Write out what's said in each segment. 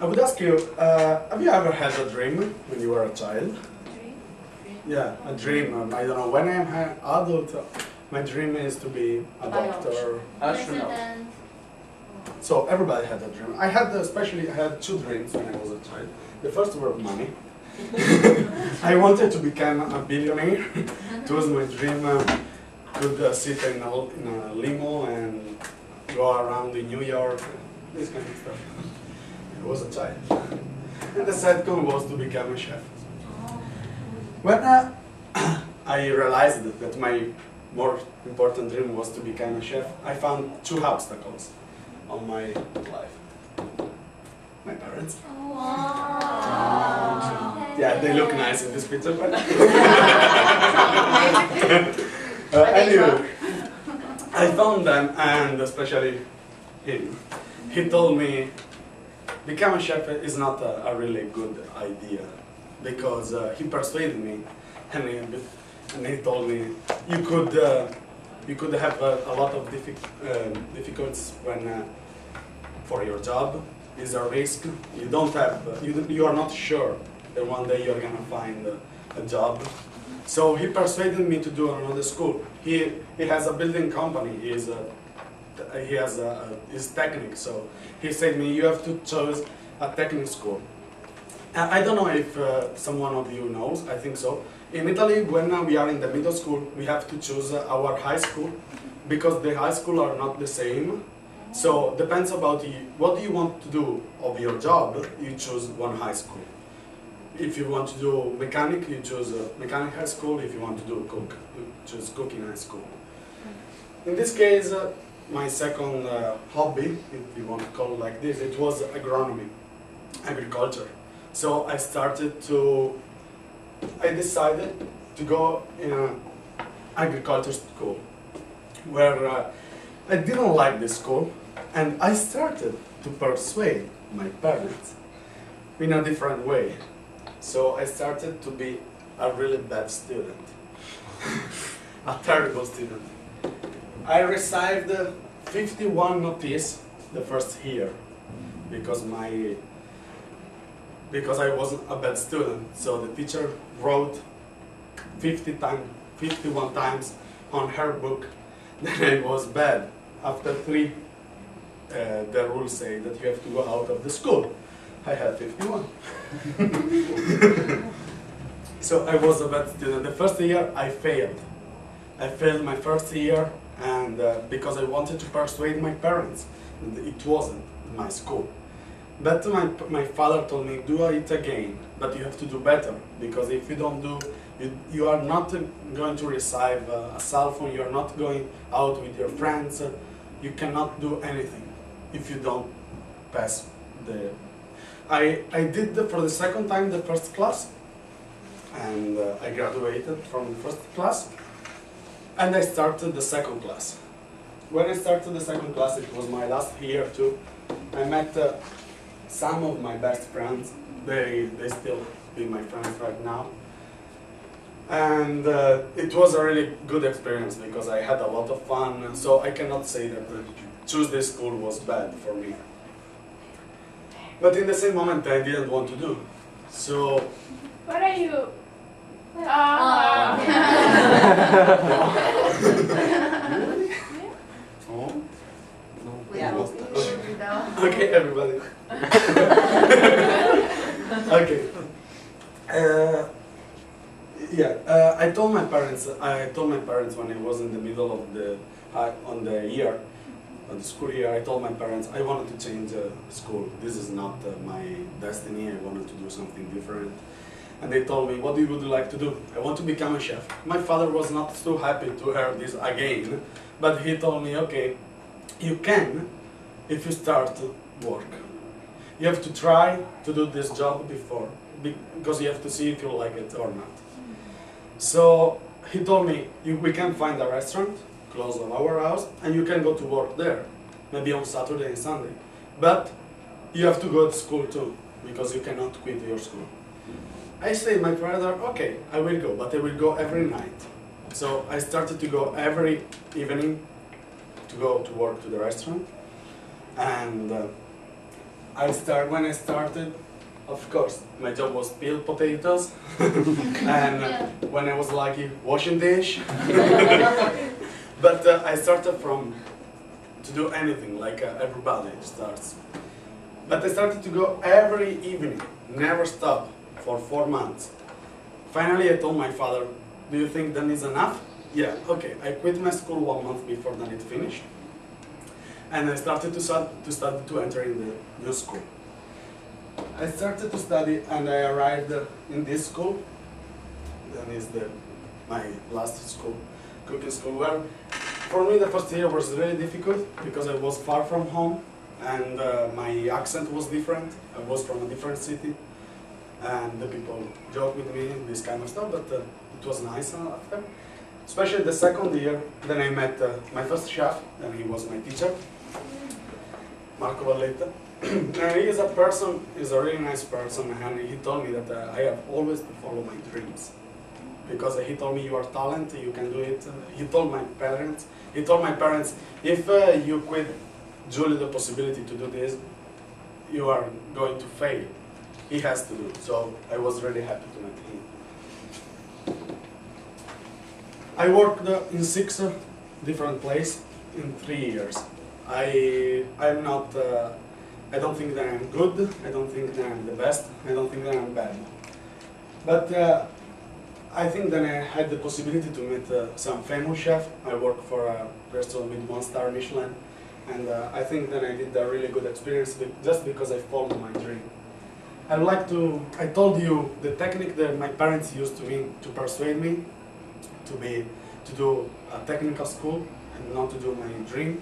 I would ask you, have you ever had a dream when you were a child? Dream? Yeah, a dream. I don't know, when I'm an adult, my dream is to be a doctor. Astronaut. President. So everybody had a dream. I had two dreams when I was a child. The first were money. I wanted to become a billionaire. It was my dream. Could sit in a limo and go around in New York, this kind of stuff. I was a child. And the second was to become a chef. When I realized that my more important dream was to become a chef, I found two obstacles on my life. My parents. Yeah, they look nice in this picture, but anyway, I found them, and especially him. He told me, become a chef is not a really good idea, because he persuaded me, and he told me you could have a lot of difficulties when for your job. Is a risk. You don't have. You are not sure that one day you are gonna find a job. So he persuaded me to do another school. He has a building company. He has his technique. So he said to me, you have to choose a technical school. I don't know if someone of you knows. I think so. In Italy, when we are in the middle school, we have to choose our high school because the high school are not the same. So depends about what do you want to do of your job. You choose one high school. If you want to do mechanic, you choose mechanic high school. If you want to do cook, you choose cooking high school. In this case, my second hobby, if you want to call it like this, it was agronomy, agriculture. So I decided to go in an agriculture school where I didn't like this school, and I started to persuade my parents in a different way. So I started to be a really bad student, a terrible student. I received 51 notice the first year because I wasn't a bad student. So the teacher wrote 51 times on her book that I was bad. After 3, the rules say that you have to go out of the school. I had 51. So I was a bad student. The first year I failed. I failed my first year, and because I wanted to persuade my parents, it wasn't my school. But my father told me, do it again, but you have to do better, because if you don't do, you are not going to receive a cell phone, you are not going out with your friends, you cannot do anything if you don't pass the... I did for the second time the first class, and I graduated from the first class, and I started the second class. When I started the second class, it was my last year too. I met some of my best friends. They still be my friends right now. And it was a really good experience because I had a lot of fun. So I cannot say that choose this school was bad for me. But in the same moment, I didn't want to do. So... What are you? Really? Oh? Yeah. Okay, everybody. Okay. I told my parents when I was in the middle of the school year, I told my parents I wanted to change school. This is not my destiny. I wanted to do something different. And they told me, what do you would like to do? I want to become a chef. My father was not so happy to hear this again, but he told me, okay, you can if you start to work. You have to try to do this job before, because you have to see if you like it or not. So he told me, we can find a restaurant close to our house, and you can go to work there, maybe on Saturday and Sunday. But you have to go to school too, because you cannot quit your school. I say my father, okay, I will go, but I will go every night. So I started to go every evening to go to work to the restaurant, and when I started, of course, my job was peel potatoes, and when I was lucky, washing dish. But I started to do anything, like everybody starts. But I started to go every evening, never stop, for 4 months. Finally, I told my father, do you think that is enough? Yeah, okay. I quit my school 1 month before then it finished. And I started to enter in the new school. I started to study and I arrived in this school. Then is my last school, cooking school, where for me the first year was really difficult because I was far from home and my accent was different. I was from a different city and the people joke with me and this kind of stuff, but it was nice after. Especially the second year, then I met my first chef, and he was my teacher, Marco Valletta. And he is a really nice person, and he told me that I have always to follow my dreams. Because he told me, you are talented, you can do it. He told my parents, if you quit Giulio the possibility to do this, you are going to fail. He has to do it. So I was really happy to meet him. I worked in 6 different places in 3 years. I don't think that I'm good, I don't think that I'm the best, I don't think that I'm bad. But I think that I had the possibility to meet some famous chefs. I worked for a restaurant with 1-star Michelin, and I think that I did a really good experience just because I followed my dream. I told you the technique that my parents used to persuade me to do a technical school and not to do my dream.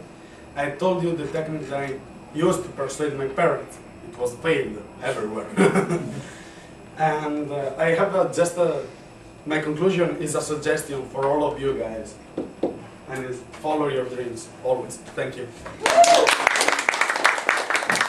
I told you the technique that I used to persuade my parents. It was failed everywhere. And I have my conclusion is a suggestion for all of you guys. And it's follow your dreams, always. Thank you.